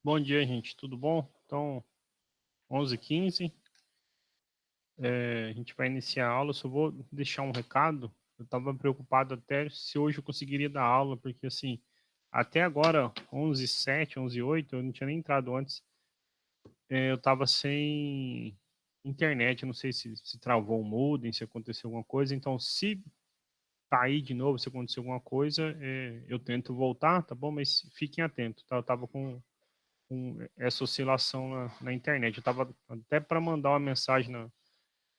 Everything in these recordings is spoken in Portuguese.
Bom dia, gente. Tudo bom? Então, 11h15, a gente vai iniciar a aula. Só vou deixar um recado. Eu estava preocupado até se hoje eu conseguiria dar aula, porque assim, até agora, 11h07, 11h08, eu não tinha nem entrado antes. Eu estava sem internet, eu não sei se travou o modem, se aconteceu alguma coisa. Então, se cair de novo, se acontecer alguma coisa, eu tento voltar, tá bom? Mas fiquem atentos, tá? Eu estava com essa oscilação na internet. Eu estava até para mandar uma mensagem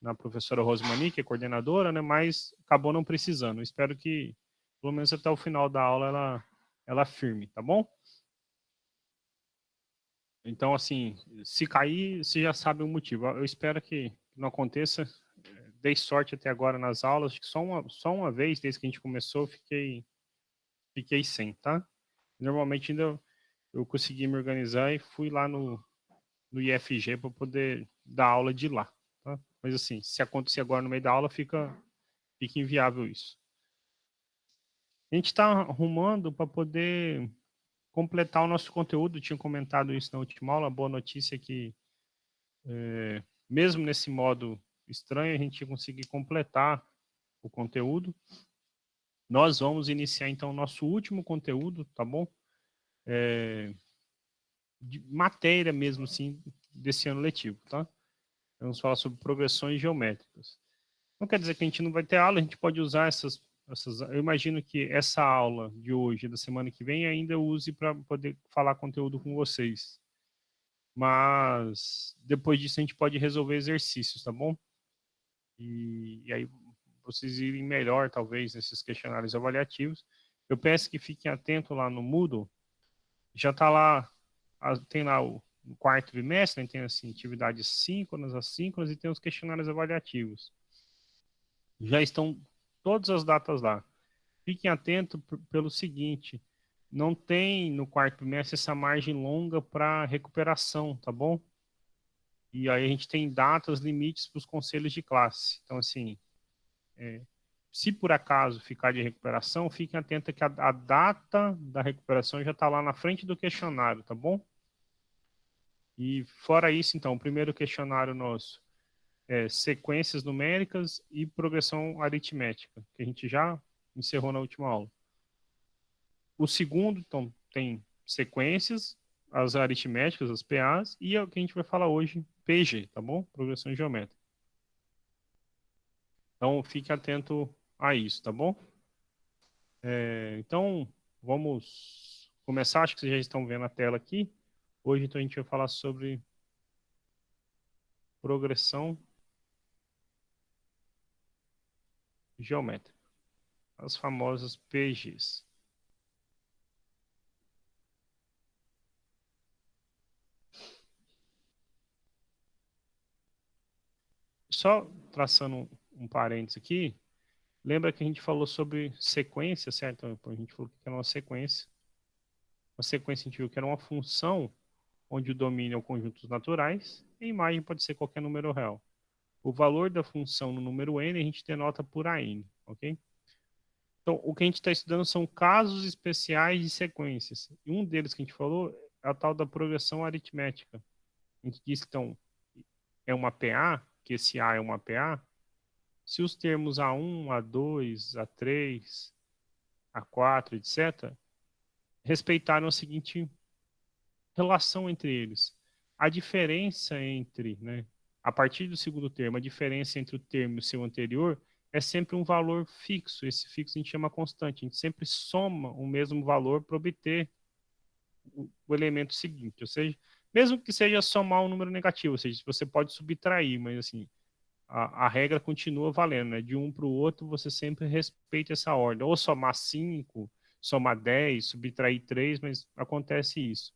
na professora Rosemani, que é coordenadora, né? Mas acabou não precisando. Eu espero que, pelo menos até o final da aula, ela firme, tá bom? Então, assim, se cair, você já sabe o motivo. Eu espero que não aconteça. Dei sorte até agora nas aulas. Acho que só uma vez, desde que a gente começou, fiquei sem, tá? Normalmente ainda eu consegui me organizar e fui lá no IFG para poder dar aula de lá. Tá? Mas assim, se acontecer agora no meio da aula, fica inviável isso. A gente está arrumando para poder completar o nosso conteúdo. Eu tinha comentado isso na última aula. A boa notícia é que, mesmo nesse modo estranho, a gente conseguir completar o conteúdo. Nós vamos iniciar então o nosso último conteúdo, tá bom? De matéria mesmo, assim, desse ano letivo, tá? Vamos falar sobre progressões geométricas. Não quer dizer que a gente não vai ter aula, a gente pode usar essas. Eu imagino que essa aula de hoje, da semana que vem, ainda use para poder falar conteúdo com vocês. Mas depois disso a gente pode resolver exercícios, tá bom? E aí vocês irem melhor, talvez, nesses questionários avaliativos. Eu peço que fiquem atentos lá no Moodle. Já está lá, tem lá o quarto trimestre, né, tem assim, atividades síncronas, assíncronas e tem os questionários avaliativos. Já estão todas as datas lá. Fiquem atentos pelo seguinte, não tem no quarto trimestre essa margem longa para recuperação, tá bom? E aí a gente tem datas limites para os conselhos de classe. Então, assim, se por acaso ficar de recuperação, fiquem atentos que a data da recuperação já está lá na frente do questionário, tá bom? E fora isso, então, o primeiro questionário nosso é sequências numéricas e progressão aritmética, que a gente já encerrou na última aula. O segundo, então, tem sequências, as aritméticas, as PAs, e é o que a gente vai falar hoje, PG, tá bom? Progressão geométrica. Então, fique atento a isso, tá bom? Então, vamos começar. Acho que vocês já estão vendo a tela aqui. Hoje, então, a gente vai falar sobre progressão geométrica, as famosas PGs. Só traçando um parênteses aqui, lembra que a gente falou sobre sequência, certo? A gente falou que era uma sequência. Uma sequência a gente viu que era uma função onde o domínio é o conjunto dos naturais e a imagem pode ser qualquer número real. O valor da função no número n a gente denota por an, ok? Então, o que a gente está estudando são casos especiais de sequências. E um deles que a gente falou é a tal da progressão aritmética. A gente diz que, então, é uma PA, que esse A é uma PA, se os termos A1, A2, A3, A4, etc., respeitaram a seguinte relação entre eles. A diferença entre, né, a partir do segundo termo, a diferença entre o termo e o seu anterior é sempre um valor fixo. Esse fixo a gente chama constante. A gente sempre soma o mesmo valor para obter o elemento seguinte. Ou seja, mesmo que seja somar um número negativo, ou seja, você pode subtrair, mas assim, a regra continua valendo, né? De um para o outro, você sempre respeita essa ordem. Ou somar 5, somar 10, subtrair 3, mas acontece isso.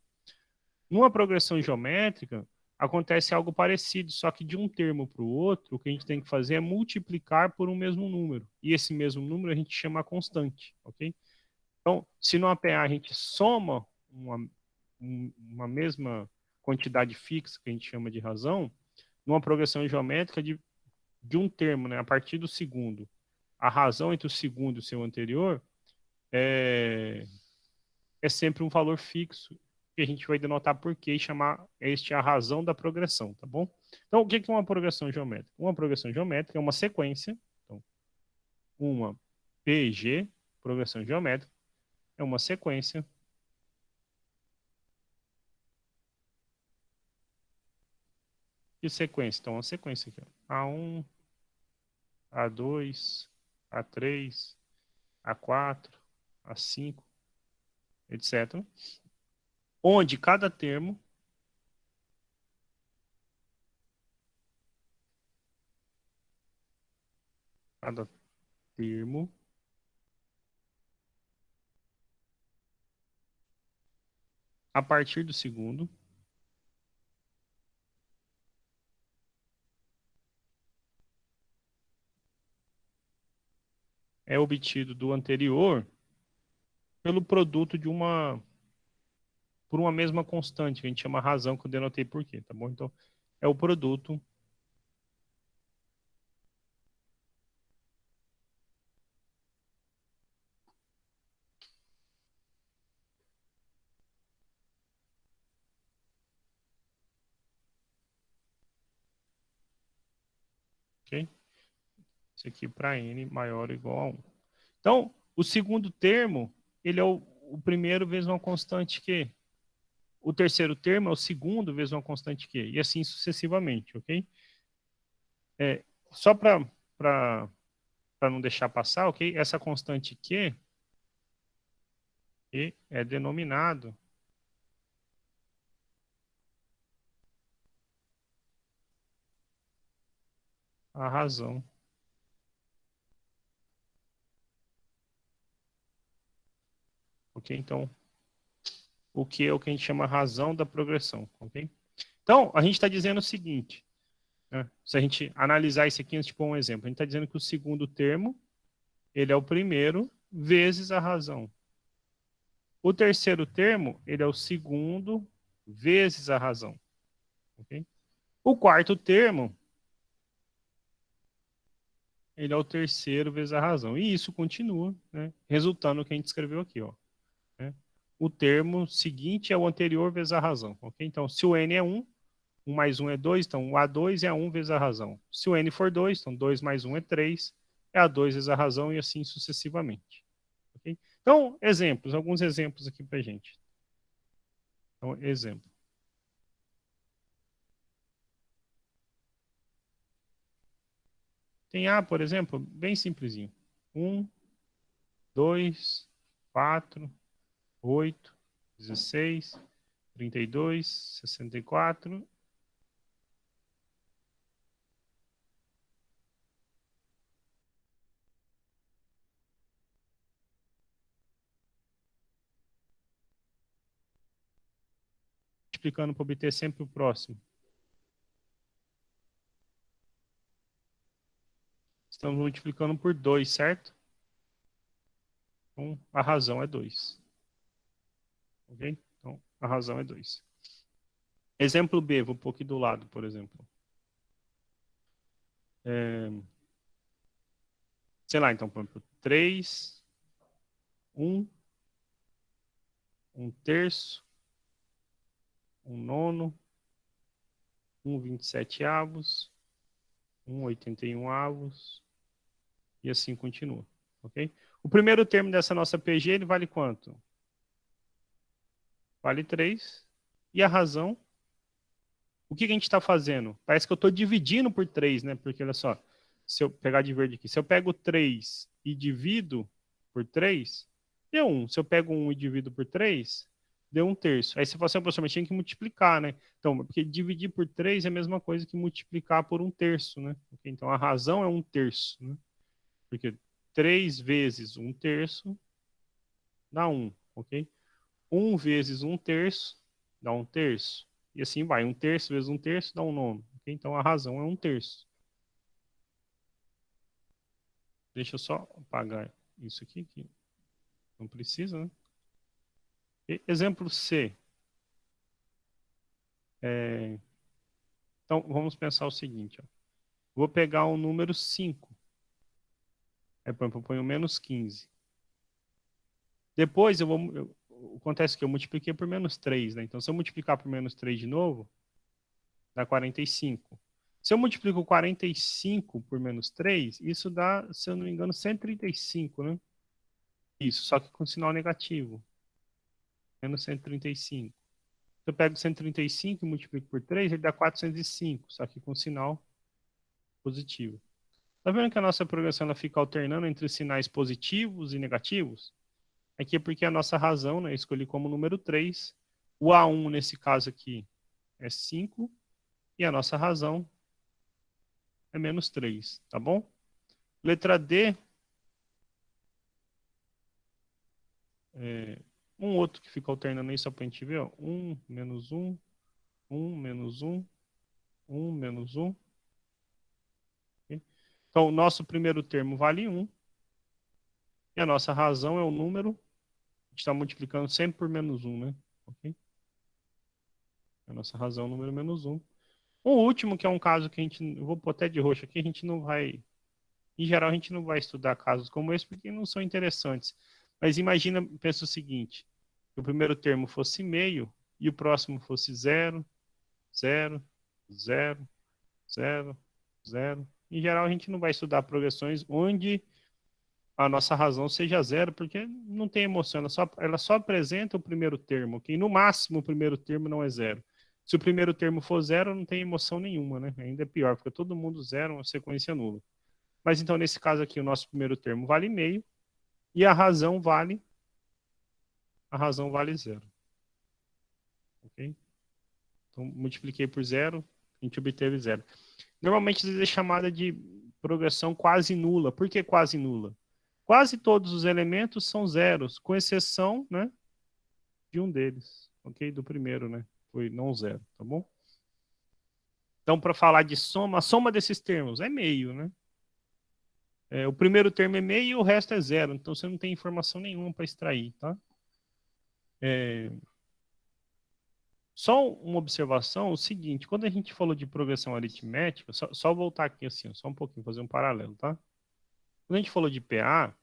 Numa progressão geométrica, acontece algo parecido, só que de um termo para o outro, o que a gente tem que fazer é multiplicar por um mesmo número. E esse mesmo número a gente chama constante, ok? Então, se no APA a gente soma uma mesma quantidade fixa, que a gente chama de razão, numa progressão geométrica de um termo, né, a partir do segundo, a razão entre o segundo e o seu anterior é sempre um valor fixo que a gente vai denotar por quê e chamar este a razão da progressão, tá bom? Então, o que é uma progressão geométrica? Uma progressão geométrica é uma sequência, então, uma PG, progressão geométrica, é uma sequência de sequência. Então, uma sequência aqui, ó. A1, A2, A3, A4, A5, etc. Onde cada termo cada termo a partir do segundo é obtido do anterior pelo produto de uma por uma mesma constante, que a gente chama razão, que eu denotei por quê, tá bom? Então, é o produto ok? Isso aqui para n maior ou igual a 1. Então, o segundo termo, ele é o primeiro vezes uma constante Q. O terceiro termo é o segundo vezes uma constante Q. E assim sucessivamente, ok? É, só para não deixar passar, ok? Essa constante Q é denominado a razão. Ok? Então, o que é o que a gente chama razão da progressão, ok? Então, a gente está dizendo o seguinte, né? Se a gente analisar isso aqui, tipo um exemplo, a gente está dizendo que o segundo termo, ele é o primeiro vezes a razão. O terceiro termo, ele é o segundo vezes a razão, ok? O quarto termo, ele é o terceiro vezes a razão. E isso continua, né? Resultando no que a gente escreveu aqui, ó, né? O termo seguinte é o anterior vezes a razão, ok? Então, se o n é 1, 1 mais 1 é 2, então o A2 é 1 vezes a razão. Se o n for 2, então 2 mais 1 é 3, é A2 vezes a razão e assim sucessivamente. Okay? Então, exemplos, alguns exemplos aqui para gente. Então, exemplo. Tem A, por exemplo, bem simplesinho. 1, 2, 4, 8, 16, 32, 64. Multiplicando para obter sempre o próximo. Estamos multiplicando por 2, certo? Então, a razão é 2. Ok? Então, a razão é 2. Exemplo B, vou pôr aqui do lado, por exemplo. É, sei lá, então, por exemplo, 3, 1, 1 terço, 1 nono, 1 27 avos, 1 81 avos, e assim continua, ok? O primeiro termo dessa nossa PG, ele vale quanto? Vale 3. E a razão? O que que a gente está fazendo? Parece que eu estou dividindo por 3, né? Porque, olha só, se eu pegar de verde aqui, se eu pego 3 e divido por 3, deu 1. Se eu pego 1 e divido por 3, deu 1 terço. Aí você fala assim, professor, mas tinha que multiplicar, né? Então, porque dividir por 3 é a mesma coisa que multiplicar por 1 terço, né? Então, a razão é 1 terço, né? Porque 3 vezes 1 terço dá 1, ok? 1 vezes 1 terço dá 1 terço. E assim vai. 1 terço vezes 1 terço dá 1 nono. Okay? Então a razão é 1 terço. Deixa eu só apagar isso aqui, que não precisa, né? Exemplo C. É... Então vamos pensar o seguinte. Ó. Vou pegar o número 5. Aí, por exemplo, eu ponho menos 15. Depois eu vou. acontece que eu multipliquei por menos 3, né? Então, se eu multiplicar por menos 3 de novo, dá 45. Se eu multiplico 45 por menos 3, isso dá, se eu não me engano, 135, né? Isso, só que com sinal negativo. Menos 135. Se eu pego 135 e multiplico por 3, ele dá 405, só que com sinal positivo. Tá vendo que a nossa progressão ela fica alternando entre sinais positivos e negativos? Aqui é porque a nossa razão, né, eu escolhi como número 3. O A1, nesse caso aqui, é 5. E a nossa razão é menos 3, tá bom? Letra D, um outro que fica alternando aí, só para a gente ver, ó. 1, menos 1, 1, menos 1, 1, menos 1. Okay? Então, o nosso primeiro termo vale 1. E a nossa razão é o número. A gente está multiplicando sempre por menos 1, né? Ok? A nossa razão é o número menos 1. O último, que é um caso que a gente... Eu vou pôr até de roxo aqui, a gente não vai... Em geral, a gente não vai estudar casos como esse porque não são interessantes. Mas imagina, pensa o seguinte. Que o primeiro termo fosse meio e o próximo fosse 0, 0, 0, 0, 0. Em geral, a gente não vai estudar progressões onde a nossa razão seja 0, porque não tem emoção, ela só apresenta o primeiro termo, ok? No máximo, o primeiro termo não é 0. Se o primeiro termo for 0, não tem emoção nenhuma, né? Ainda é pior, porque todo mundo 0 é uma sequência nula. Mas então, nesse caso aqui, o nosso primeiro termo vale meio e a razão vale 0. Ok? Então, multipliquei por 0, a gente obteve 0. Normalmente, isso é chamada de progressão quase nula. Por que quase nula? Quase todos os elementos são zeros, com exceção, né, de um deles. Ok? Do primeiro, né? Foi não 0, tá bom? Então, para falar de soma, a soma desses termos é meio, né? O primeiro termo é meio e o resto é 0. Então, você não tem informação nenhuma para extrair, tá? Só uma observação, o seguinte, quando a gente falou de progressão aritmética, só voltar aqui assim, só um pouquinho, fazer um paralelo, tá? Quando a gente falou de PA,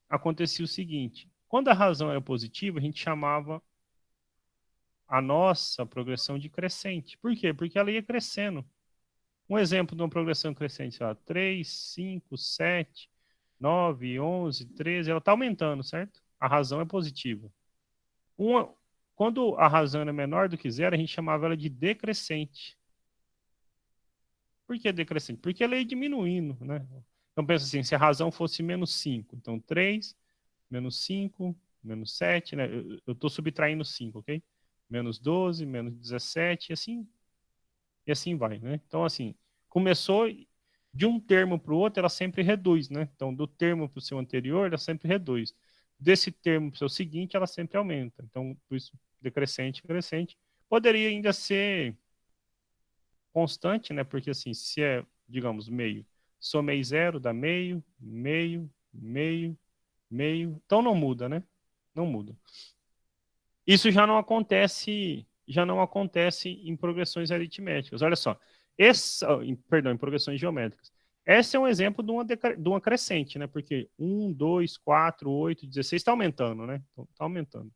acontecia o seguinte, quando a razão era positiva, a gente chamava a nossa progressão de crescente. Por quê? Porque ela ia crescendo. Um exemplo de uma progressão crescente, ó, 3, 5, 7, 9, 11, 13, ela está aumentando, certo? A razão é positiva. Uma, quando a razão era menor do que 0, a gente chamava ela de decrescente. Por que decrescente? Porque ela ia diminuindo, né? Então pensa assim, se a razão fosse menos 5, então 3, menos 5, menos 7, né? Eu estou subtraindo 5, ok? Menos 12, menos 17, e assim vai, né? Então, assim, começou de um termo para o outro, ela sempre reduz, né? Então, do termo para o seu anterior, ela sempre reduz. Desse termo para o seu seguinte, ela sempre aumenta. Então, por isso, decrescente, crescente. Poderia ainda ser constante, né? Porque assim, se é, digamos, meio, somei 0, dá meio, meio, meio, meio. Então não muda, né? Não muda. Isso já não acontece em progressões aritméticas. Olha só, perdão, em progressões geométricas. Esse é um exemplo de uma crescente, né? Porque 1, 2, 4, 8, 16 está aumentando, né? Está aumentando.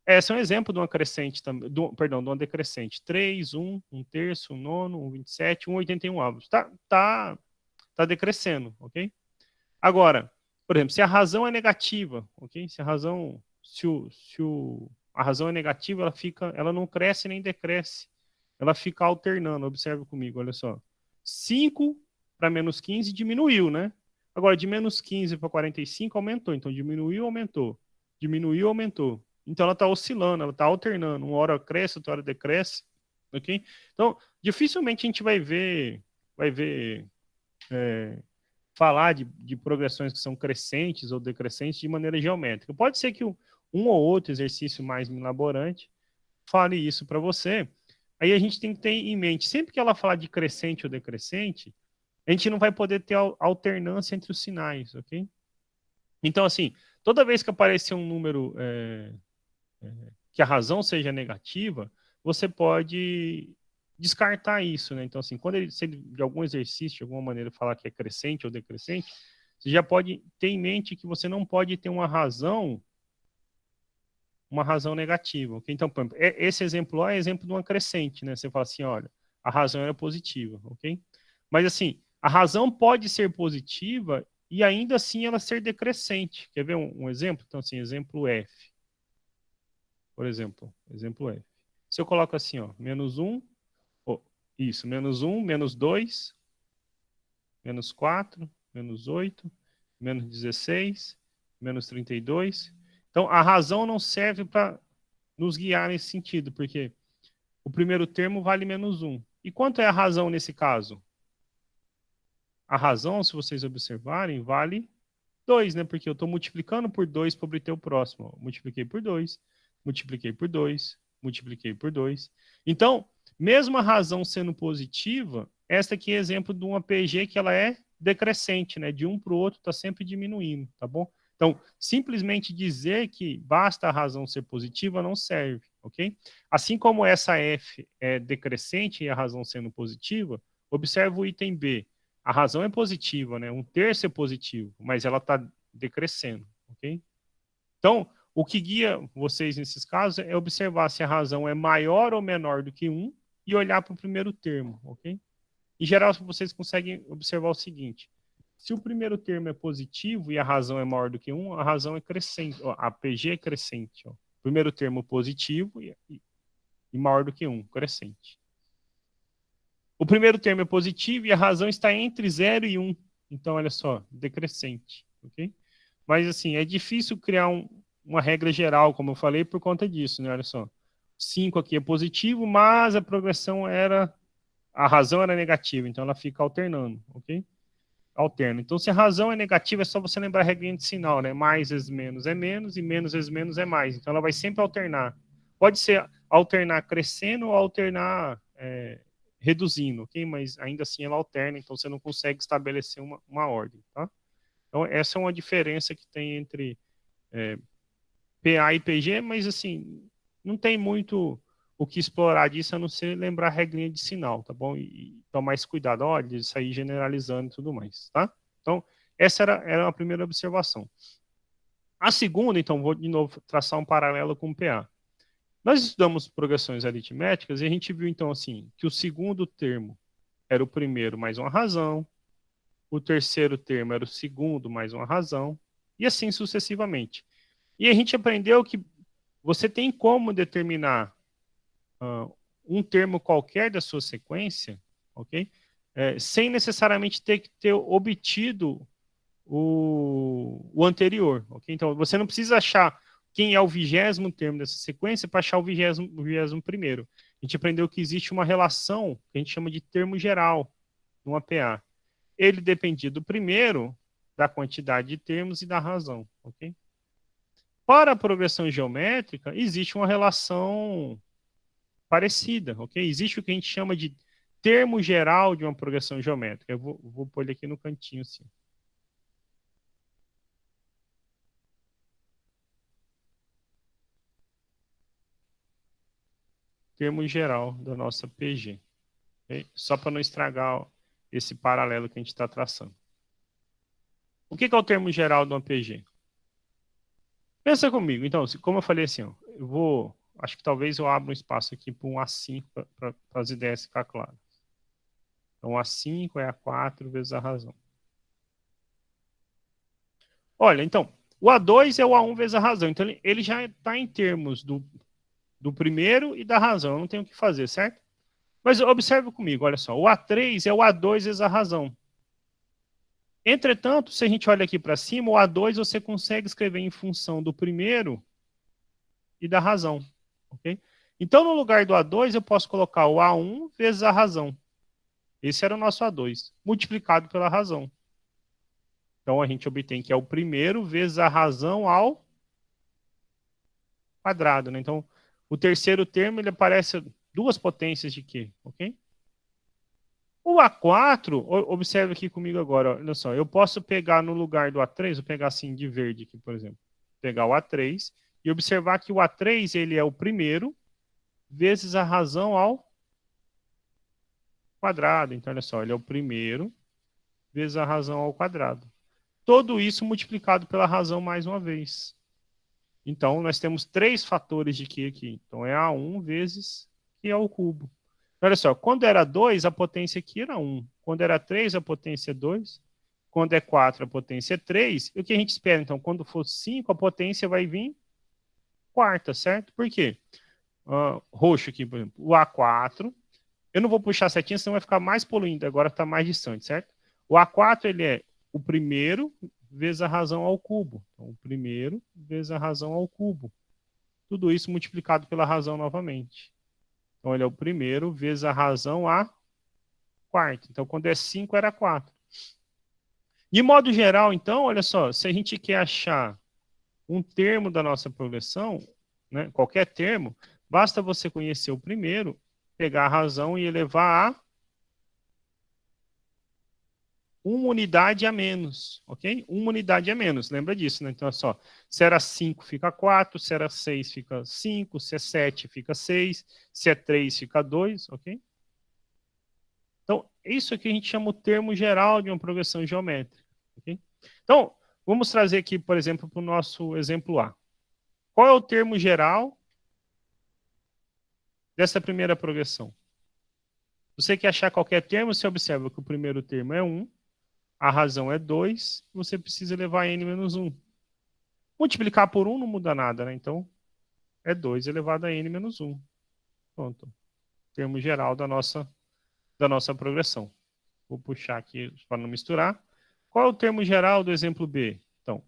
Esse é um exemplo de uma crescente também, perdão, de uma decrescente. 3, 1, 1 terço, 1 nono, 1 27, 1 81 avos. Tá decrescendo, ok? Agora, por exemplo, se a razão é negativa, ok? Se a razão, a razão é negativa, ela não cresce nem decresce. Ela fica alternando, observe comigo, olha só. 5 para menos 15 diminuiu, né? Agora, de menos 15 para 45 aumentou. Então, diminuiu, aumentou. Diminuiu, aumentou. Então, ela está oscilando, ela está alternando. Uma hora cresce, outra hora decresce. Ok? Então, dificilmente a gente vai ver falar de progressões que são crescentes ou decrescentes de maneira geométrica. Pode ser que um ou outro exercício mais elaborante fale isso para você. Aí a gente tem que ter em mente, sempre que ela falar de crescente ou decrescente, a gente não vai poder ter alternância entre os sinais, ok? Então, assim, toda vez que aparecer um número que a razão seja negativa, você pode descartar isso, né? Então, assim, se ele de algum exercício, de alguma maneira, falar que é crescente ou decrescente, você já pode ter em mente que você não pode ter uma razão uma razão negativa. Okay? Então, por exemplo, esse exemplo é exemplo de uma crescente, né? Você fala assim, olha, a razão era positiva, ok? Mas assim, a razão pode ser positiva e ainda assim ela ser decrescente. Quer ver um exemplo? Então, assim, exemplo F. Por exemplo, exemplo F. Se eu coloco assim, ó, menos 1, isso, menos 1, menos 2, menos 4, menos 8, menos 16, menos 32. Então, a razão não serve para nos guiar nesse sentido, porque o primeiro termo vale menos 1. E quanto é a razão nesse caso? A razão, se vocês observarem, vale 2, né? Porque eu estou multiplicando por 2 para obter o próximo. Multipliquei por 2, multipliquei por 2, multipliquei por 2. Então, mesmo a razão sendo positiva, esta aqui é exemplo de uma PG que ela é decrescente, né? De um para o outro está sempre diminuindo, tá bom? Então, simplesmente dizer que basta a razão ser positiva não serve, ok? Assim como essa F é decrescente e a razão sendo positiva, observa o item B. A razão é positiva, né? Um terço é positivo, mas ela está decrescendo, ok? Então, o que guia vocês nesses casos é observar se a razão é maior ou menor do que 1 e olhar para o primeiro termo, ok? Em geral, vocês conseguem observar o seguinte: se o primeiro termo é positivo e a razão é maior do que 1, a razão é crescente, ó, a PG é crescente. Ó. Primeiro termo positivo e maior do que 1, crescente. O primeiro termo é positivo e a razão está entre 0 e 1. Então, olha só, decrescente, ok? Mas, assim, é difícil criar uma regra geral, como eu falei, por conta disso, né? Olha só, 5 aqui é positivo, mas a progressão era... A razão era negativa, então ela fica alternando, ok? Alterna. Então, se a razão é negativa, é só você lembrar a regrinha de sinal, né? Mais vezes menos é menos e menos vezes menos é mais. Então, ela vai sempre alternar. Pode ser alternar crescendo ou alternar reduzindo, ok? Mas ainda assim ela alterna, então você não consegue estabelecer uma ordem, tá? Então, essa é uma diferença que tem entre PA e PG, mas assim, não tem muito o que explorar disso, a não ser lembrar a regrinha de sinal, tá bom? E tomar esse cuidado, olha, isso aí generalizando e tudo mais, tá? Então, essa era a primeira observação. A segunda, então, vou de novo traçar um paralelo com o PA. Nós estudamos progressões aritméticas e a gente viu, então, assim, que o segundo termo era o primeiro mais uma razão, o terceiro termo era o segundo mais uma razão, e assim sucessivamente. E a gente aprendeu que você tem como determinar um termo qualquer da sua sequência, ok? Sem necessariamente ter que ter obtido o anterior, ok? Então, você não precisa achar quem é o 20º termo dessa sequência para achar o 21º. A gente aprendeu que existe uma relação que a gente chama de termo geral no APA. Ele dependia do primeiro, da quantidade de termos e da razão, ok? Para a progressão geométrica, existe uma relação parecida, ok? Existe o que a gente chama de termo geral de uma progressão geométrica. Eu vou pôr ele aqui no cantinho, assim. Termo geral da nossa PG. Okay? Só para não estragar esse paralelo que a gente está traçando. O que é o termo geral de uma PG? Pensa comigo. Então, como eu falei assim, ó, eu vou... Acho que talvez eu abra um espaço aqui para um A5 para as ideias ficar claras. Então, A5 é A4 vezes a razão. Olha, então, o A2 é o A1 vezes a razão. Então, ele já está em termos do primeiro e da razão. Eu não tenho o que fazer, certo? Mas observe comigo, olha só. O A3 é o A2 vezes a razão. Entretanto, se a gente olha aqui para cima, o A2 você consegue escrever em função do primeiro e da razão. Ok? Então, no lugar do A2, eu posso colocar o A1 vezes a razão. Esse era o nosso A2, multiplicado pela razão. Então, a gente obtém que é o primeiro vezes a razão ao quadrado. Né? Então, o terceiro termo, ele aparece duas potências de Q, ok? O A4, observe aqui comigo agora, olha só, eu posso pegar no lugar do A3, vou pegar assim de verde aqui, por exemplo, pegar o A3 e observar que o A3, ele é o primeiro vezes a razão ao quadrado. Então, olha só, ele é o primeiro vezes a razão ao quadrado. Tudo isso multiplicado pela razão mais uma vez. Então, nós temos 3 fatores de Q aqui. Então, é A1 vezes Q ao cubo. Olha só, quando era 2, a potência aqui era 1. Quando era 3, a potência é 2. Quando é 4, a potência é 3. E o que a gente espera, então? Quando for 5, a potência vai vir quarta, certo? Por quê? Roxo aqui, por exemplo, o A4. Eu não vou puxar a setinha, senão vai ficar mais poluindo. Agora está mais distante, certo? O A4, ele é o primeiro vezes a razão ao cubo. Então, o primeiro vezes a razão ao cubo. Tudo isso multiplicado pela razão novamente. Então, ele é o primeiro vezes a razão a quarta. Então, quando é 5, era 4. De modo geral, então, olha só, se a gente quer achar um termo da nossa progressão, né, qualquer termo, basta você conhecer o primeiro, pegar a razão e elevar a uma unidade a menos, ok? Uma unidade a menos, lembra disso, né? Então, é só, se era 5, fica 4, se era 6, fica 5, se é 7, fica 6, se é 3, fica 2, ok? Então, isso aqui a gente chama o termo geral de uma progressão geométrica, ok? Então, vamos trazer aqui, por exemplo, para o nosso exemplo A. Qual é o termo geral dessa primeira progressão? Você quer achar qualquer termo, você observa que o primeiro termo é 1, a razão é 2, você precisa elevar a n menos 1. Multiplicar por 1 não muda nada, né? Então, é 2 elevado a n menos 1. Pronto. Termo geral da nossa progressão. Vou puxar aqui para não misturar. Qual é o termo geral do exemplo B? Então,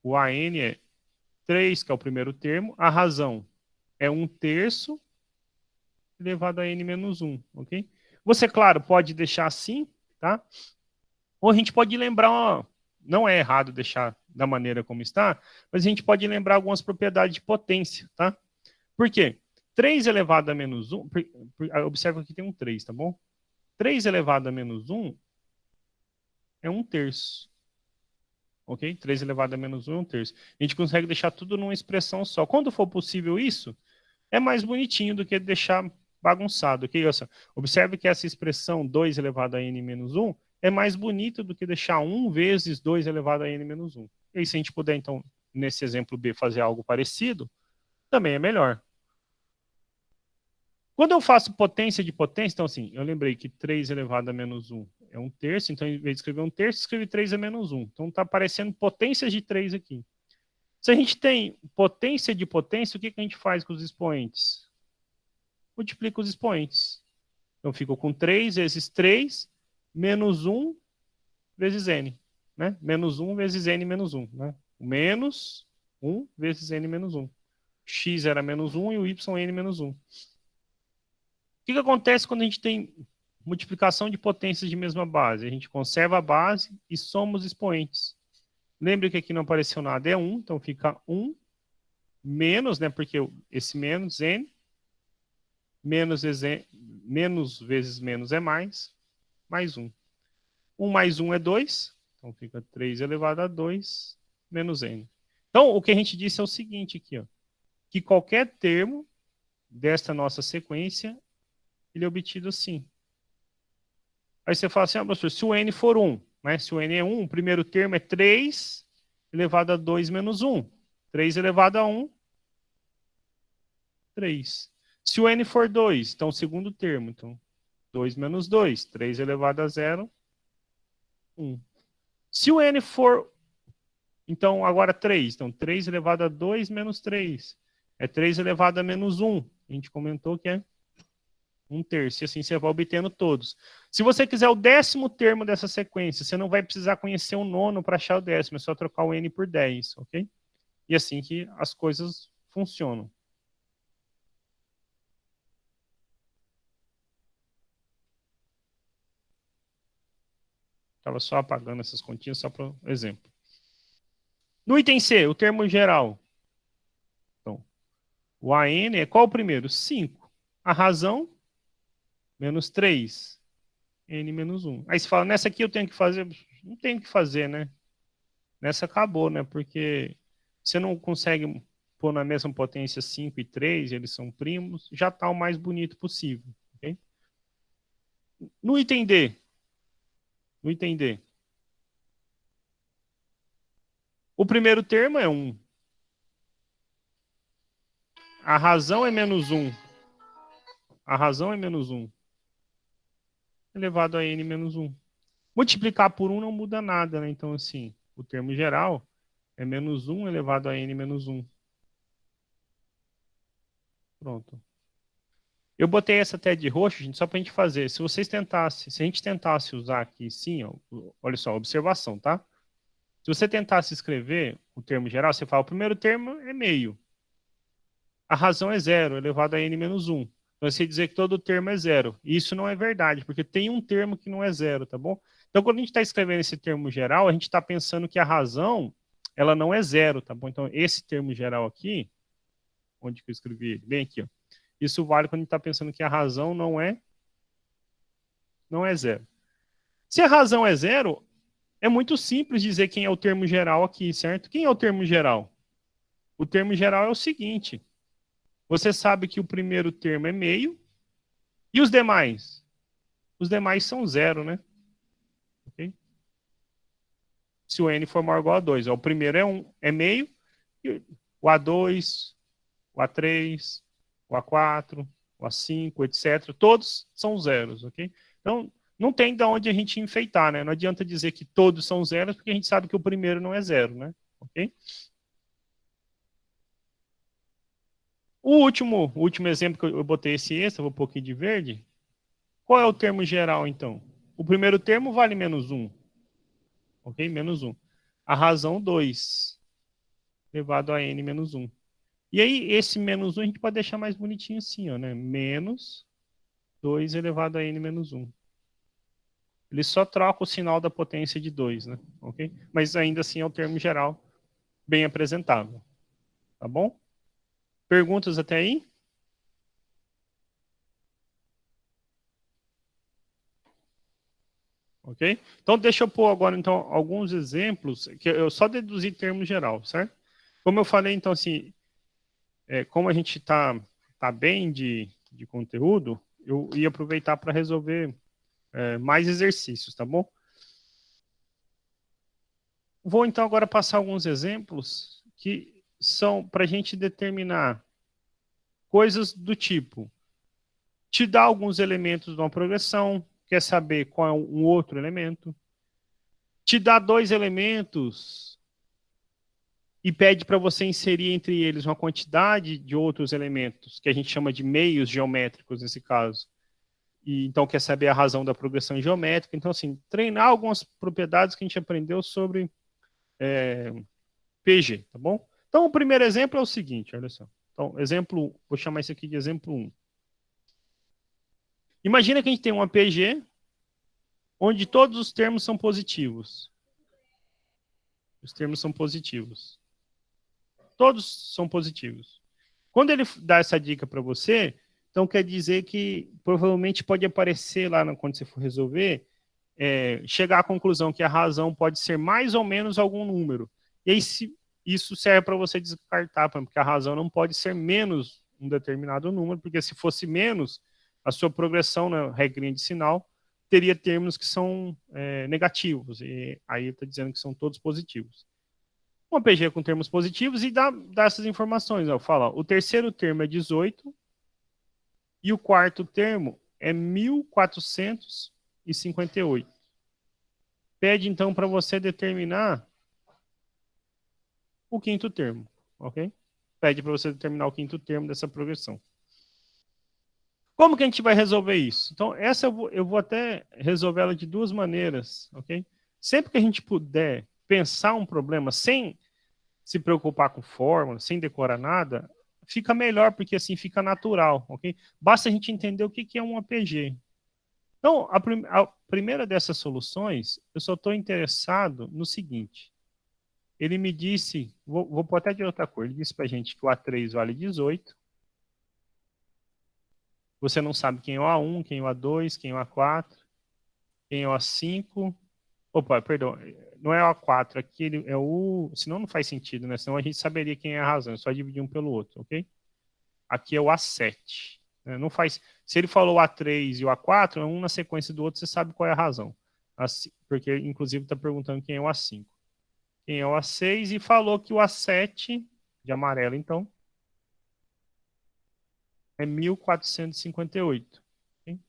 o AN é 3, que é o primeiro termo. A razão é 1/3 elevado a n menos 1, ok? Você, claro, pode deixar assim, tá? Ou a gente pode lembrar, ó, não é errado deixar da maneira como está, mas a gente pode lembrar algumas propriedades de potência, tá? Por quê? 3 elevado a menos 1, observa que tem um 3, tá bom? 3 elevado a menos 1 é 1/3, ok? 3 elevado a menos 1 é 1/3. A gente consegue deixar tudo numa expressão só. Quando for possível isso, é mais bonitinho do que deixar bagunçado, ok? Observe que essa expressão 2 elevado a n menos 1 é mais bonita do que deixar 1 vezes 2 elevado a n menos 1. E aí, se a gente puder, então, nesse exemplo B, fazer algo parecido, também é melhor. Quando eu faço potência de potência, então assim, eu lembrei que 3 elevado a menos 1 é 1/3, então em vez de escrever 1/3, escrevi 3 a menos 1. Então está aparecendo potências de 3 aqui. Se a gente tem potência de potência, o que a gente faz com os expoentes? Multiplica os expoentes. Então fico com 3 vezes 3 menos 1 vezes n. Né? Menos 1 vezes n menos 1. Né? Menos 1 vezes n menos 1. X era menos 1 e o y n menos 1. O que acontece quando a gente tem multiplicação de potências de mesma base? A gente conserva a base e soma os expoentes. Lembre que aqui não apareceu nada, é 1, então fica 1 menos, né, porque esse menos n, menos vezes menos é mais 1. 1 mais 1 é 2, então fica 3 elevado a 2 menos n. Então, o que a gente disse é o seguinte aqui, ó, que qualquer termo desta nossa sequência, ele é obtido assim. Aí você fala assim, professor, se o n for 1, né? Se o n é 1, o primeiro termo é 3 elevado a 2 menos 1. 3 elevado a 1, 3. Se o n for 2, então o segundo termo, então 2 menos 2, 3 elevado a 0, 1. Se o n for, então agora 3, então 3 elevado a 2 menos 3, é 3 elevado a menos 1. A gente comentou que é 1/3, e assim você vai obtendo todos. Se você quiser o 10º termo dessa sequência, você não vai precisar conhecer o nono para achar o 10º, é só trocar o n por 10, ok? E assim que as coisas funcionam. Estava só apagando essas continhas só para exemplo. No item C, o termo geral. Então, o AN é qual o primeiro? 5. A razão, menos 3. N menos 1. Aí você fala, nessa aqui eu tenho que fazer? Não tenho que fazer, né? Nessa acabou, né? Porque você não consegue pôr na mesma potência 5 e 3, eles são primos, já está o mais bonito possível. Okay? No item D, no item D, o primeiro termo é 1. a razão é menos 1. A razão é menos 1 elevado a n menos 1. Multiplicar por 1 não muda nada, né? Então, assim, o termo geral é menos 1 elevado a n menos 1. Pronto. Eu botei essa até de roxo, gente, só para a gente fazer. Se vocês tentassem, se a gente tentasse usar aqui, sim, ó, olha só, observação, tá? Se você tentasse escrever o termo geral, você fala, o primeiro termo é meio. A razão é 0, elevado a n menos 1. Então, você dizer que todo termo é 0. E isso não é verdade, porque tem um termo que não é 0, tá bom? Então, quando a gente está escrevendo esse termo geral, a gente está pensando que a razão, ela não é 0, tá bom? Então, esse termo geral aqui, onde que eu escrevi ele? Bem aqui, ó. Isso vale quando a gente está pensando que a razão não é 0. Se a razão é 0, é muito simples dizer quem é o termo geral aqui, certo? Quem é o termo geral? O termo geral é o seguinte. Você sabe que o primeiro termo é meio. E os demais? Os demais são 0, né? Okay? Se o n for maior ou igual a 2. O primeiro é meio. O A2, o A3, o A4, o A5, etc. Todos são zeros, ok? Então, não tem de onde a gente enfeitar, né? Não adianta dizer que todos são zeros, porque a gente sabe que o primeiro não é 0, né? Ok? O último exemplo que eu botei esse extra, vou pôr aqui de verde. Qual é o termo geral, então? O primeiro termo vale menos 1. Ok? Menos 1. A razão 2, elevado a n menos 1. E aí, esse menos 1 a gente pode deixar mais bonitinho assim, ó, né? Menos 2 elevado a n menos 1. Ele só troca o sinal da potência de 2, né? Ok? Mas ainda assim é o termo geral bem apresentável. Tá bom? Perguntas até aí? Ok? Então, deixa eu pôr agora, então, alguns exemplos, que eu só deduzi termos geral, certo? Como eu falei, então, assim, como a gente tá bem de conteúdo, eu ia aproveitar para resolver mais exercícios, tá bom? Vou, então, agora passar alguns exemplos que são para a gente determinar coisas do tipo, te dá alguns elementos de uma progressão, quer saber qual é um outro elemento, te dá dois elementos e pede para você inserir entre eles uma quantidade de outros elementos, que a gente chama de meios geométricos nesse caso. E então quer saber a razão da progressão geométrica. Então, assim, treinar algumas propriedades que a gente aprendeu sobre PG, tá bom? Então, o primeiro exemplo é o seguinte, olha só. Então, exemplo, vou chamar isso aqui de exemplo 1. Imagina que a gente tem uma PG onde todos os termos são positivos. Os termos são positivos. Todos são positivos. Quando ele dá essa dica para você, então quer dizer que provavelmente pode aparecer lá quando você for resolver, chegar à conclusão que a razão pode ser mais ou menos algum número. E aí isso serve para você descartar, porque a razão não pode ser menos um determinado número, porque se fosse menos, a sua progressão na regrinha de sinal teria termos que são negativos. E aí está dizendo que são todos positivos. Uma PG com termos positivos e dá essas informações. Ó, fala, o terceiro termo é 18 e o quarto termo é 1458. Pede, então, para você determinar o quinto termo, ok? Pede para você determinar o quinto termo dessa progressão. Como que a gente vai resolver isso? Então, essa eu vou até resolver ela de duas maneiras, ok? Sempre que a gente puder pensar um problema sem se preocupar com fórmula, sem decorar nada, fica melhor, porque assim fica natural, ok? Basta a gente entender o que é um APG. Então, a primeira dessas soluções, eu só estou interessado no seguinte. Ele me disse, vou pôr até de outra cor, ele disse para a gente que o A3 vale 18. Você não sabe quem é o A1, quem é o A2, quem é o A4, quem é o A5. Opa, perdão, não é o A4, aqui é o... Senão não faz sentido, né? Senão a gente saberia quem é a razão, é só dividir um pelo outro, ok? Aqui é o A7. Né? Não faz... Se ele falou o A3 e o A4, um na sequência do outro, você sabe qual é a razão. Porque, inclusive, está perguntando quem é o A5. Quem é o A6 e falou que o A7, de amarelo, então, é 1458. Okay?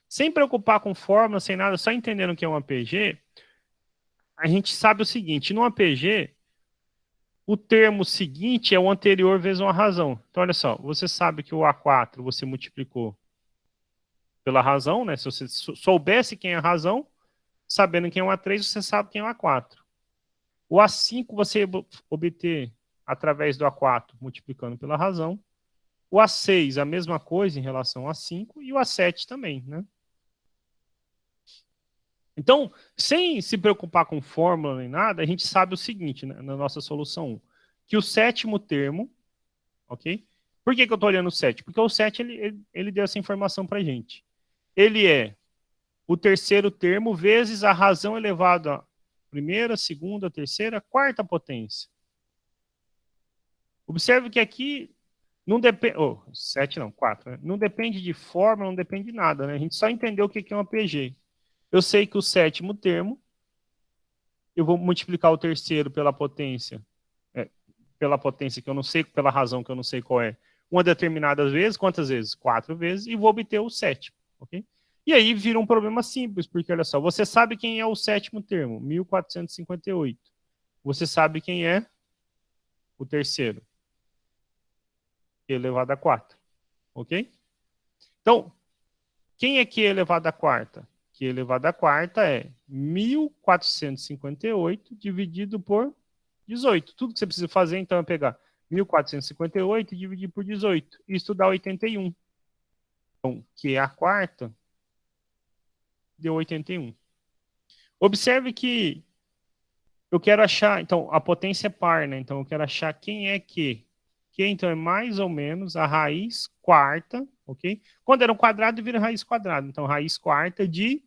Sem preocupar com fórmula, sem nada, só entendendo o que é um APG, a gente sabe o seguinte, no APG, o termo seguinte é o anterior vezes uma razão. Então, olha só, você sabe que o A4 você multiplicou pela razão, né? Se você soubesse quem é a razão, sabendo quem é o A3, você sabe quem é o A4. O A5 você obter através do A4, multiplicando pela razão. O A6, a mesma coisa em relação ao A5, e o A7 também, né? Então, sem se preocupar com fórmula nem nada, a gente sabe o seguinte, né, na nossa solução 1, que o sétimo termo, ok? Por que eu estou olhando o 7? Porque o 7 ele deu essa informação para a gente. Ele é o terceiro termo vezes a razão elevada à primeira, segunda, terceira, quarta potência. Observe que aqui não depende... 7 não, 4. Né? Não depende de fórmula, não depende de nada. Né? A gente só entendeu o que é uma PG. Eu sei que o sétimo termo, eu vou multiplicar o terceiro pela potência que eu não sei, pela razão que eu não sei qual é, uma determinada vez, quantas vezes? 4 vezes, e vou obter o sétimo, ok? E aí vira um problema simples, porque olha só, você sabe quem é o sétimo termo, 1458. Você sabe quem é o terceiro, Q elevado a 4, ok? Então, quem é Q elevado a quarta? Q elevado a quarta é 1458 dividido por 18. Tudo que você precisa fazer, então, é pegar 1458 e dividir por 18. Isso dá 81. Então, que é a quarta, deu 81. Observe que eu quero achar, então, a potência é par, né? Então, eu quero achar quem é que. Que, então, é mais ou menos a raiz quarta, ok? Quando era um quadrado, vira raiz quadrada. Então, raiz quarta de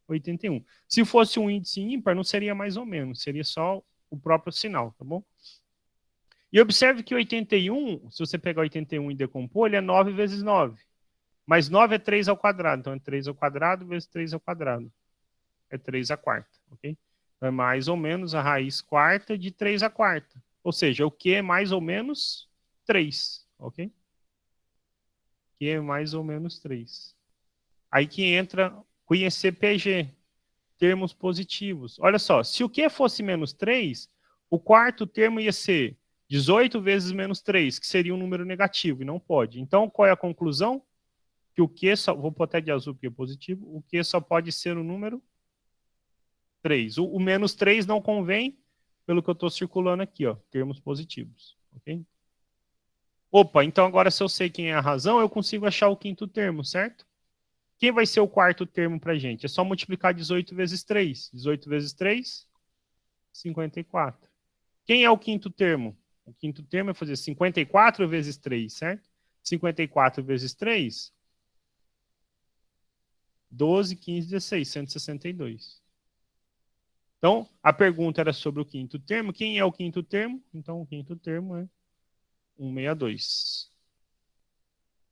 81. Se fosse um índice ímpar, não seria mais ou menos, seria só o próprio sinal, tá bom? E observe que 81, se você pegar 81 e decompor, ele é 9 vezes 9. Mas 9 é 3 ao quadrado, então é 3 ao quadrado vezes 3 ao quadrado. É 3 à quarta, ok? Então é mais ou menos a raiz quarta de 3 à quarta. Ou seja, o que é mais ou menos 3, ok? Que é mais ou menos 3. Aí que entra conhecer PG, termos positivos. Olha só, se o que fosse menos 3, o quarto termo ia ser 18 vezes menos 3, que seria um número negativo, e não pode. Então, qual é a conclusão? Que o que só, vou botar de azul porque é positivo, o que só pode ser o número 3. O menos 3 não convém, pelo que eu estou circulando aqui, ó, termos positivos. Ok? Opa, então agora se eu sei quem é a razão, eu consigo achar o quinto termo, certo? Quem vai ser o quarto termo para a gente? É só multiplicar 18 vezes 3. 18 vezes 3, 54. Quem é o quinto termo? O quinto termo é fazer 54 vezes 3, certo? 54 vezes 3, 12, 15, 16, 162. Então, a pergunta era sobre o quinto termo. Quem é o quinto termo? Então, o quinto termo é 162.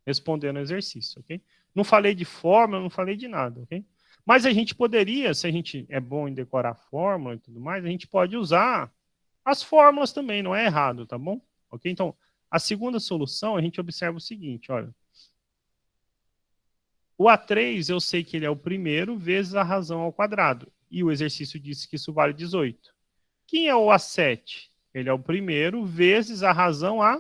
Respondendo o exercício, ok? Não falei de fórmula, não falei de nada, ok? Mas a gente poderia, se a gente é bom em decorar fórmula e tudo mais, a gente pode usar as fórmulas também, não é errado, tá bom? Ok? Então, a segunda solução, a gente observa o seguinte, olha. O A3, eu sei que ele é o primeiro vezes a razão ao quadrado. E o exercício disse que isso vale 18. Quem é o A7? Ele é o primeiro vezes a razão a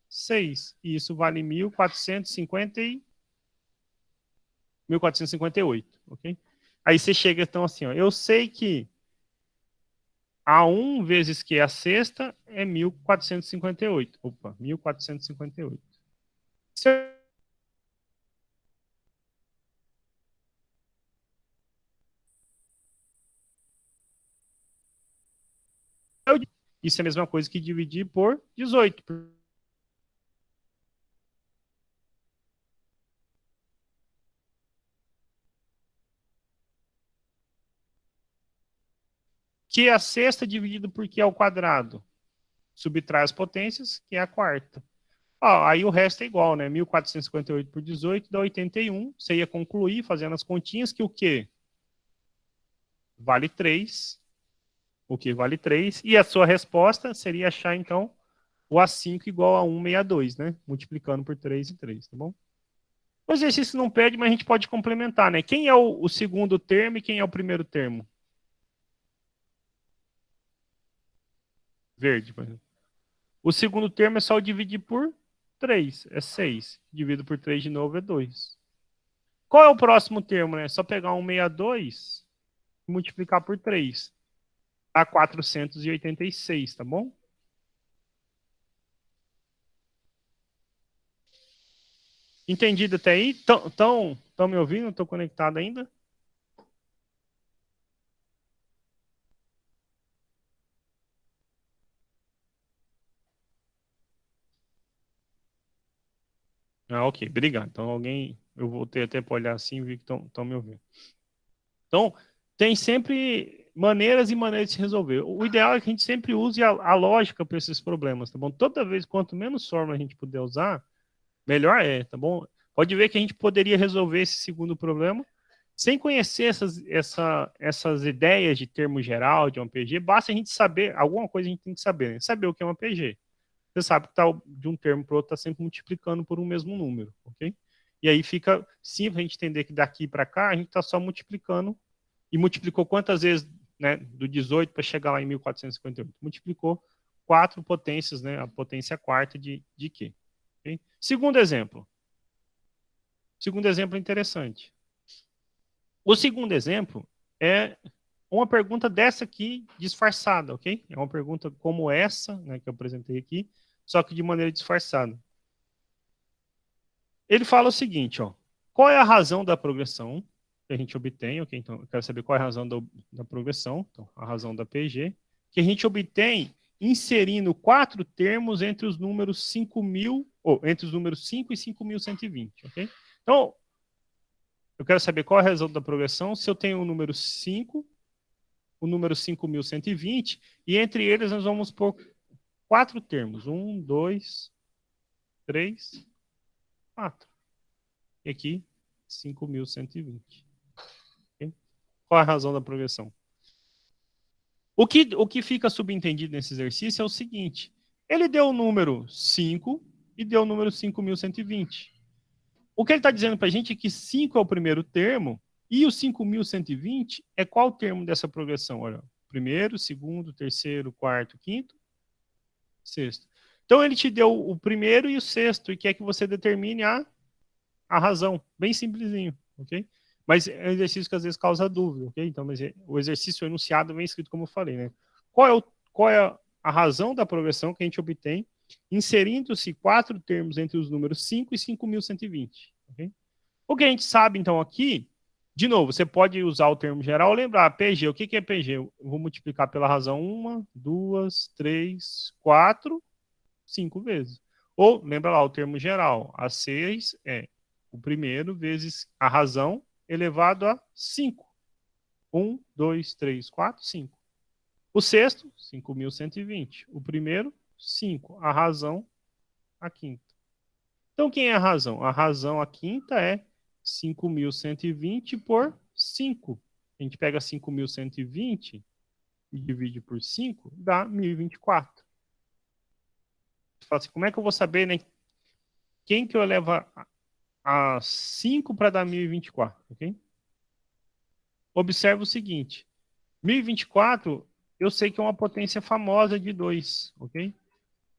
6. E isso vale 1458, ok? Aí você chega então assim, ó, eu sei que A1 vezes que é a sexta é 1458. Opa, 1458. Se eu, isso é a mesma coisa que dividir por 18. Que é a sexta dividido por que ao quadrado. Subtrai as potências, que é a quarta. Aí o resto é igual, né? 1458 por 18 dá 81. Você ia concluir fazendo as continhas que o quê? Vale 3. O que vale 3. E a sua resposta seria achar, então, o A5 igual a 162, né? Multiplicando por 3 e 3, tá bom? O exercício não pede, mas a gente pode complementar, né? Quem é o segundo termo e quem é o primeiro termo? Verde, por exemplo. O segundo termo é só dividir por 3, é 6. Divido por 3 de novo é 2. Qual é o próximo termo, né? É só pegar 162 e multiplicar por 3. Dá 486, tá bom? Entendido até aí? Estão me ouvindo? Estou conectado ainda? Ah, ok, obrigado. Então alguém, eu voltei até para olhar assim e vi que estão me ouvindo. Então, tem sempre maneiras e maneiras de se resolver. O ideal é que a gente sempre use a lógica para esses problemas, tá bom? Toda vez, quanto menos forma a gente puder usar, melhor é, tá bom? Pode ver que a gente poderia resolver esse segundo problema sem conhecer essas ideias de termo geral, de um PG, basta a gente saber, alguma coisa a gente tem que saber, né? Saber o que é uma PG. Você sabe que tá, de um termo para o outro está sempre multiplicando por um mesmo número, ok? E aí fica simples a gente entender que daqui para cá a gente está só multiplicando. E multiplicou quantas vezes, né, do 18 para chegar lá em 1458? Multiplicou 4 potências, né, a potência quarta de Q. Okay? Segundo exemplo. Segundo exemplo interessante. O segundo exemplo é uma pergunta dessa aqui disfarçada, ok? É uma pergunta como essa, né, que eu apresentei aqui, só que de maneira disfarçada. Ele fala o seguinte, ó. Qual é a razão da progressão que a gente obtém? Ok, então eu quero saber qual é a razão da progressão, então, a razão da PG, que a gente obtém inserindo 4 termos entre os números 5.000, ou entre os números 5 e 5.120, ok? Então, eu quero saber qual é a razão da progressão se eu tenho o número 5, o número 5.120, e entre eles nós vamos pôr 4 termos. 1, 2, 3, 4. E aqui, 5.120. Okay? Qual é a razão da progressão? O que fica subentendido nesse exercício é o seguinte: ele deu o número 5 e deu o número 5.120. O que ele está dizendo para a gente é que 5 é o primeiro termo e o 5.120 é qual termo dessa progressão? Olha, primeiro, segundo, terceiro, quarto, quinto, sexto. Então ele te deu o primeiro e o sexto e quer que você determine a razão. Bem simplesinho, ok? Mas é um exercício que às vezes causa dúvida, ok? Então, mas o exercício enunciado vem escrito como eu falei, né? Qual é a razão da progressão que a gente obtém inserindo-se 4 termos entre os números 5 e 5.120, ok? O que a gente sabe, então, aqui, de novo, você pode usar o termo geral ou lembrar, PG, o que é PG? Eu vou multiplicar pela razão 1, 2, 3, 4, 5 vezes. Ou, lembra lá, o termo geral, a 6 é o primeiro vezes a razão elevado a 5. 1, 2, 3, 4, 5. O sexto, 5.120. O primeiro, 5. A razão, a quinta. Então, quem é a razão? A razão, a quinta, é 5.120 por 5. A gente pega 5.120 e divide por 5, dá 1.024. Você fala assim, como é que eu vou saber, né, quem que eu levo a 5 para dar 1.024, ok? Observa o seguinte, 1.024, eu sei que é uma potência famosa de 2, ok?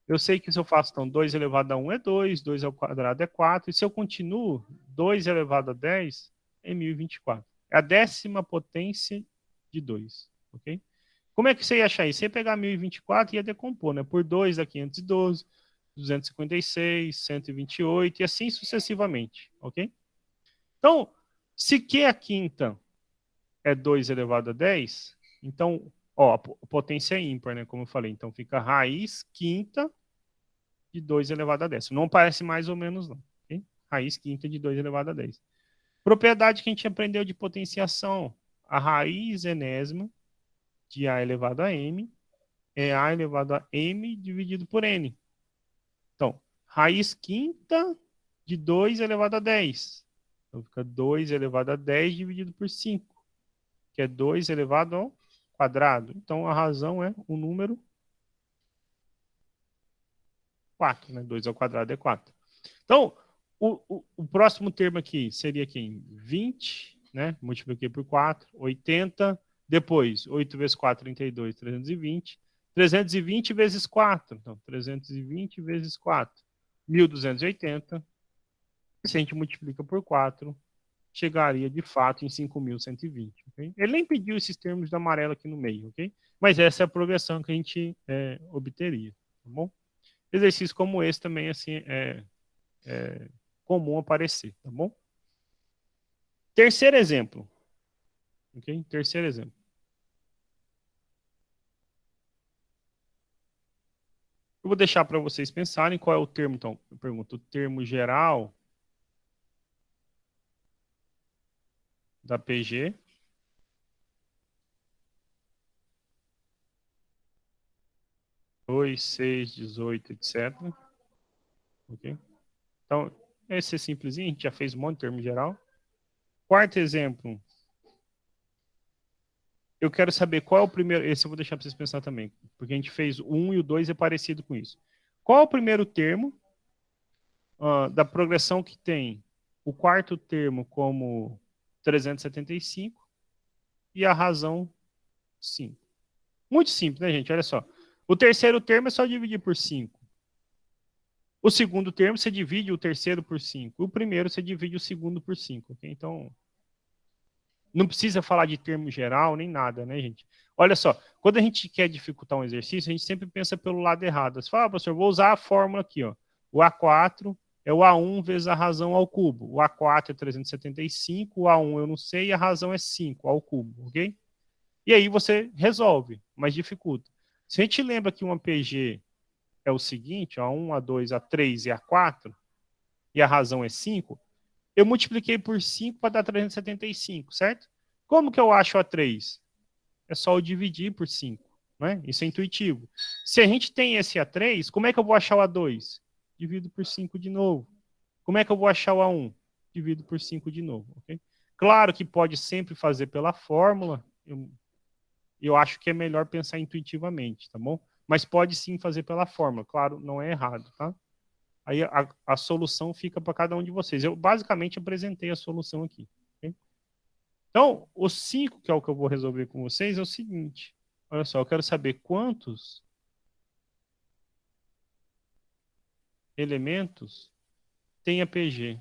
Eu sei que se eu faço, então, 2 elevado a 1 é 2, 2 ao quadrado é 4, e se eu continuo, 2 elevado a 10 é 1.024. É a 10ª potência de 2, ok? Como é que você ia achar isso? Você ia pegar 1.024 e ia decompor, né? Por 2 dá 512, 256, 128 e assim sucessivamente, ok? Então, se Q a quinta é 2 elevado a 10, então, ó, a potência é ímpar, né? Como eu falei. Então, fica raiz quinta de 2 elevado a 10. Não parece mais ou menos, não. Okay? Raiz quinta de 2 elevado a 10. Propriedade que a gente aprendeu de potenciação. A raiz enésima de A elevado a M é A elevado a M dividido por N. Então, raiz quinta de 2 elevado a 10. Então, fica 2 elevado a 10 dividido por 5, que é 2 elevado ao quadrado. Então, a razão é o número 4, né? 2 ao quadrado é 4. Então, o próximo termo aqui seria quem? 20, né? Multipliquei por 4, 80. Depois, 8 vezes 4, 32, 320. 320 vezes 4. Então, 320 vezes 4, 1.280. Se a gente multiplica por 4, chegaria de fato em 5.120. Okay? Ele nem pediu esses termos de amarelo aqui no meio, ok? Mas essa é a progressão que a gente obteria, tá bom? Exercícios como esse também, assim, é comum aparecer, tá bom? Terceiro exemplo, ok? Terceiro exemplo. Eu vou deixar para vocês pensarem qual é o termo, então. Eu pergunto, o termo geral da PG 2, 6, 18, etc. Ok? Então, esse é simplesinho, a gente já fez um monte de termo geral. Quarto exemplo, eu quero saber qual é o primeiro. Esse eu vou deixar para vocês pensar também, porque a gente fez o 1 e o 2 é parecido com isso. Qual é o primeiro termo da progressão que tem o quarto termo como 375 e a razão 5? Muito simples, né, gente? Olha só. O terceiro termo é só dividir por 5. O segundo termo, você divide o terceiro por 5. O primeiro, você divide o segundo por 5. Okay? Então, não precisa falar de termo geral nem nada, né, gente? Olha só, quando a gente quer dificultar um exercício, a gente sempre pensa pelo lado errado. Você fala, professor, vou usar a fórmula aqui, ó. O A4 é o A1 vezes a razão ao cubo. O A4 é 375, o A1 eu não sei, e a razão é 5 ao cubo, ok? E aí você resolve, mas dificulta. Se a gente lembra que uma PG é o seguinte, A1, A2, A3 e A4, e a razão é 5, eu multipliquei por 5 para dar 375, certo? Como que eu acho a 3? É só eu dividir por 5, né? Isso é intuitivo. Se a gente tem esse A3, como é que eu vou achar o A2? Divido por 5 de novo. Como é que eu vou achar o A1? Divido por 5 de novo, ok? Claro que pode sempre fazer pela fórmula, eu acho que é melhor pensar intuitivamente, tá bom? Mas pode sim fazer pela fórmula, claro, não é errado, tá? Aí a solução fica para cada um de vocês. Eu basicamente apresentei a solução aqui. Okay? Então, o 5, que é o que eu vou resolver com vocês, é o seguinte. Olha só, eu quero saber quantos elementos tem a PG.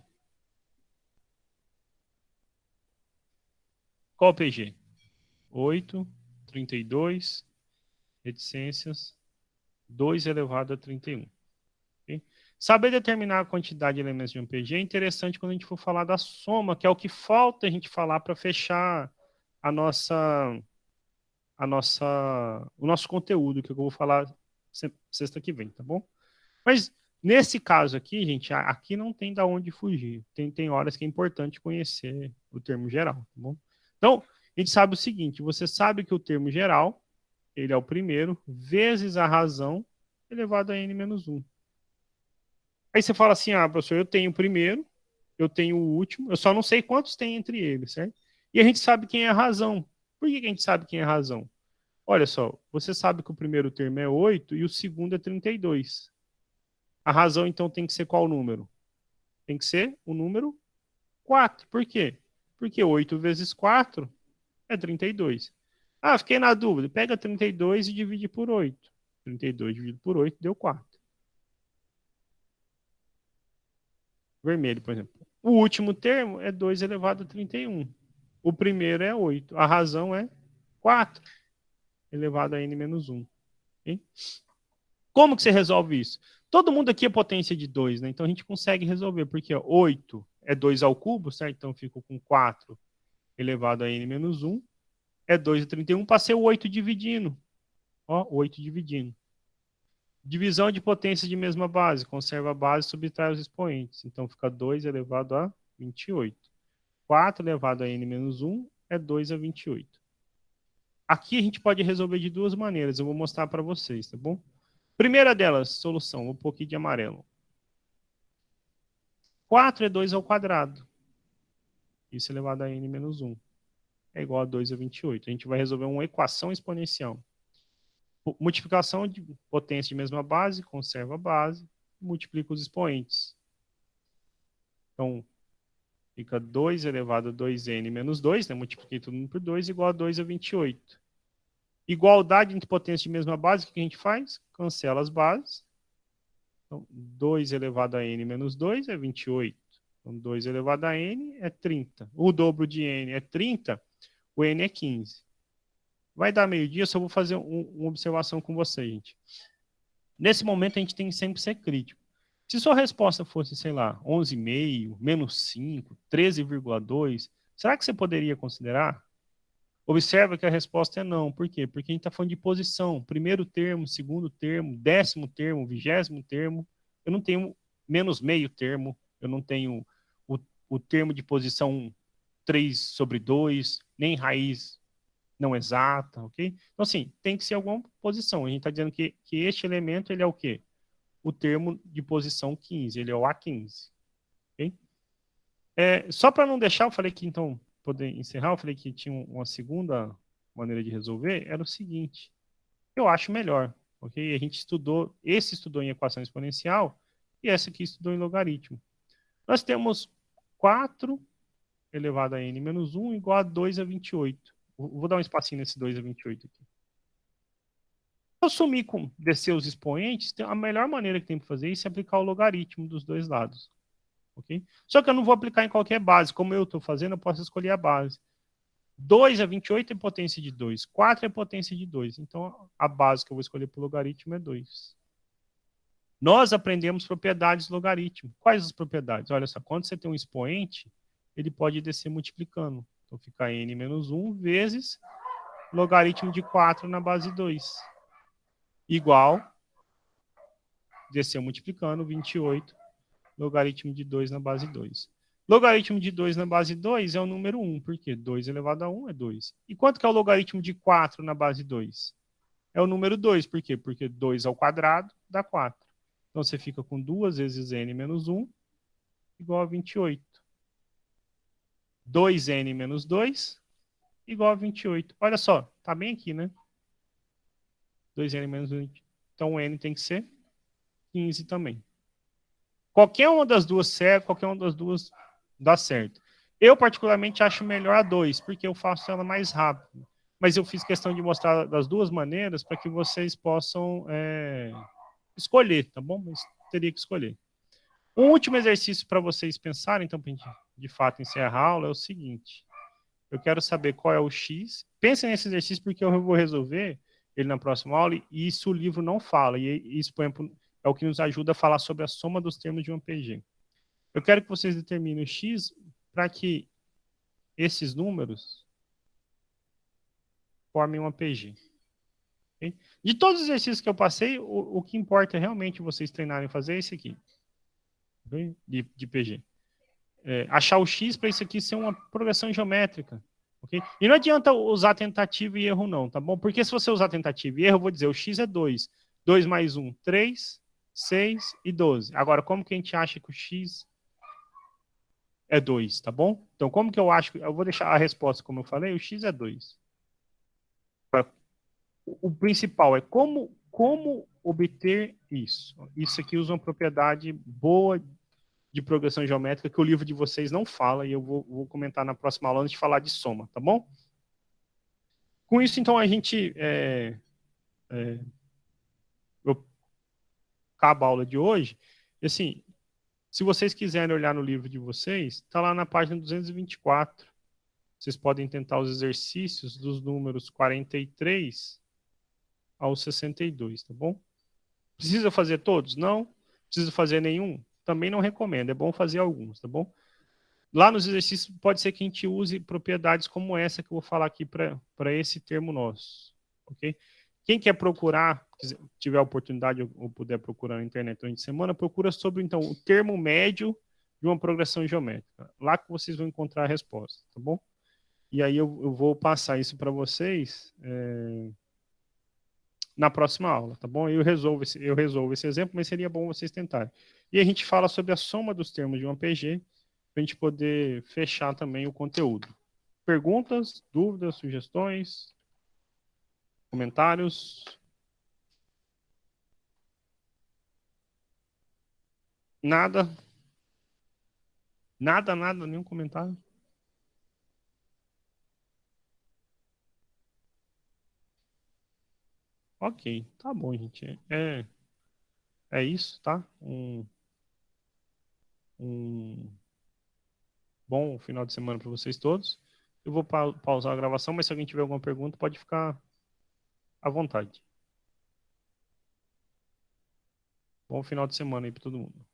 Qual a PG? 8, 32, reticências, 2 elevado a 31. Okay? Saber determinar a quantidade de elementos de um PG é interessante quando a gente for falar da soma, que é o que falta a gente falar para fechar a o nosso conteúdo, que eu vou falar sexta que vem, tá bom? Mas nesse caso aqui, gente, aqui não tem da onde fugir. Tem horas que é importante conhecer o termo geral, tá bom? Então, a gente sabe o seguinte, você sabe que o termo geral, ele é o primeiro, vezes a razão elevado a n menos 1. Aí você fala assim, professor, eu tenho o primeiro, eu tenho o último, eu só não sei quantos tem entre eles, certo? E a gente sabe quem é a razão. Por que a gente sabe quem é a razão? Olha só, você sabe que o primeiro termo é 8 e o segundo é 32. A razão, então, tem que ser qual número? Tem que ser o número 4. Por quê? Porque 8 vezes 4 é 32. Fiquei na dúvida. Pega 32 e divide por 8. 32 dividido por 8 deu 4. Vermelho, por exemplo. O último termo é 2 elevado a 31. O primeiro é 8. A razão é 4 elevado a n menos 1. Okay? Como que você resolve isso? Todo mundo aqui é potência de 2, né? Então a gente consegue resolver, porque 8 é 2 ao cubo, certo? Então fico com 4 elevado a n menos 1. É 2,31. Passei o 8 dividindo. Ó, 8 dividindo. Divisão de potência de mesma base. Conserva a base e subtrai os expoentes. Então fica 2 elevado a 28. 4 elevado a n menos 1 é 2 a 28. Aqui a gente pode resolver de duas maneiras. Eu vou mostrar para vocês, tá bom? Primeira delas, solução. Um pouquinho de amarelo. 4 é 2 ao quadrado. Isso elevado a n menos 1 é igual a 2 a 28. A gente vai resolver uma equação exponencial. Multiplicação de potência de mesma base, conserva a base. multiplico os expoentes. Então, fica 2 elevado a 2n menos 2, né? Multipliquei tudo por 2, igual a 2 a 28. Igualdade entre potências de mesma base, o que a gente faz? Cancela as bases. Então, 2 elevado a n menos 2 é 28. Então, 2 elevado a n é 30. O dobro de n é 30, o n é 15. Vai dar meio-dia, só vou fazer uma observação com você, gente. Nesse momento, a gente tem que sempre ser crítico. Se sua resposta fosse, sei lá, 11,5, menos 5, 13,2, será que você poderia considerar? Observa que a resposta é não. Por quê? Porque a gente está falando de posição. Primeiro termo, segundo termo, 10º termo, 20º termo. Eu não tenho menos meio termo. Eu não tenho o termo de posição 3/2, nem raiz não exata, ok? Então, assim, tem que ser alguma posição. A gente está dizendo que este elemento, ele é o quê? O termo de posição 15, ele é o A15, ok? Só para não deixar, eu falei que, então, poder encerrar, eu falei que tinha uma segunda maneira de resolver, era o seguinte, eu acho melhor, ok? A gente estudou, esse estudou em equação exponencial, e essa aqui estudou em logaritmo. Nós temos 4 elevado a n menos 1 igual a 2 a 28. Vou dar um espacinho nesse 2 a 28 aqui. Se eu sumir com descer os expoentes, a melhor maneira que tem para fazer isso é aplicar o logaritmo dos dois lados. Okay? Só que eu não vou aplicar em qualquer base. Como eu estou fazendo, eu posso escolher a base. 2 a 28 é potência de 2. 4 é potência de 2. Então, a base que eu vou escolher para o logaritmo é 2. Nós aprendemos propriedades do logaritmo. Quais as propriedades? Olha só, quando você tem um expoente, ele pode descer multiplicando. Então, fica n menos 1 vezes logaritmo de 4 na base 2. Igual, desceu multiplicando, 28, logaritmo de 2 na base 2. Logaritmo de 2 na base 2 é o número 1, porque 2 elevado a 1 é 2. E quanto que é o logaritmo de 4 na base 2? É o número 2, por quê? Porque 2 ao quadrado dá 4. Então você fica com 2 vezes n menos 1 igual a 28. 2n menos 2 igual a 28. Olha só, tá bem aqui, né? 2n menos 20. Então o n tem que ser 15 também. Qualquer uma das duas serve, qualquer uma das duas dá certo. Eu, particularmente, acho melhor a 2, porque eu faço ela mais rápido. Mas eu fiz questão de mostrar das duas maneiras para que vocês possam escolher, tá bom? Mas teria que escolher. O último exercício para vocês pensarem, então, para a gente, de fato, encerrar a aula, é o seguinte. Eu quero saber qual é o x. Pensem nesse exercício, porque eu vou resolver ele na próxima aula, e isso o livro não fala. E isso, por exemplo, é o que nos ajuda a falar sobre a soma dos termos de um PG. Eu quero que vocês determinem o x para que esses números formem uma PG. Okay? De todos os exercícios que eu passei, o que importa é realmente vocês treinarem fazer esse aqui, okay? de PG. Achar o x para isso aqui ser uma progressão geométrica. Okay? E não adianta usar tentativa e erro não, tá bom? Porque se você usar tentativa e erro, eu vou dizer, o x é 2. 2 mais 1, 3, 6 e 12. Agora, como que a gente acha que o x é 2, tá bom? Então, como que eu acho? Eu vou deixar a resposta, como eu falei, o x é 2. O principal é como obter isso. Isso aqui usa uma propriedade boa de progressão geométrica que o livro de vocês não fala e eu vou comentar na próxima aula antes de falar de soma, tá bom? Com isso, então, a gente acaba a aula de hoje. E, assim, se vocês quiserem olhar no livro de vocês, está lá na página 224. Vocês podem tentar os exercícios dos números 43 ao 62, tá bom? Precisa fazer todos? Não. Precisa fazer nenhum? Também não recomendo. É bom fazer alguns, tá bom? Lá nos exercícios pode ser que a gente use propriedades como essa que eu vou falar aqui para esse termo nosso, ok? Quem quer procurar, tiver a oportunidade ou puder procurar na internet durante a semana, procura sobre, então, o termo médio de uma progressão geométrica. Lá que vocês vão encontrar a resposta, tá bom? E aí eu vou passar isso para vocês na próxima aula, tá bom? Eu resolvo esse exemplo, mas seria bom vocês tentarem. E a gente fala sobre a soma dos termos de uma PG, para a gente poder fechar também o conteúdo. Perguntas, dúvidas, sugestões, comentários? Nada, nada, nenhum comentário. Ok, tá bom, gente. É isso, tá? Um bom final de semana para vocês todos. Eu vou pausar a gravação, mas se alguém tiver alguma pergunta, pode ficar à vontade. Bom final de semana aí para todo mundo.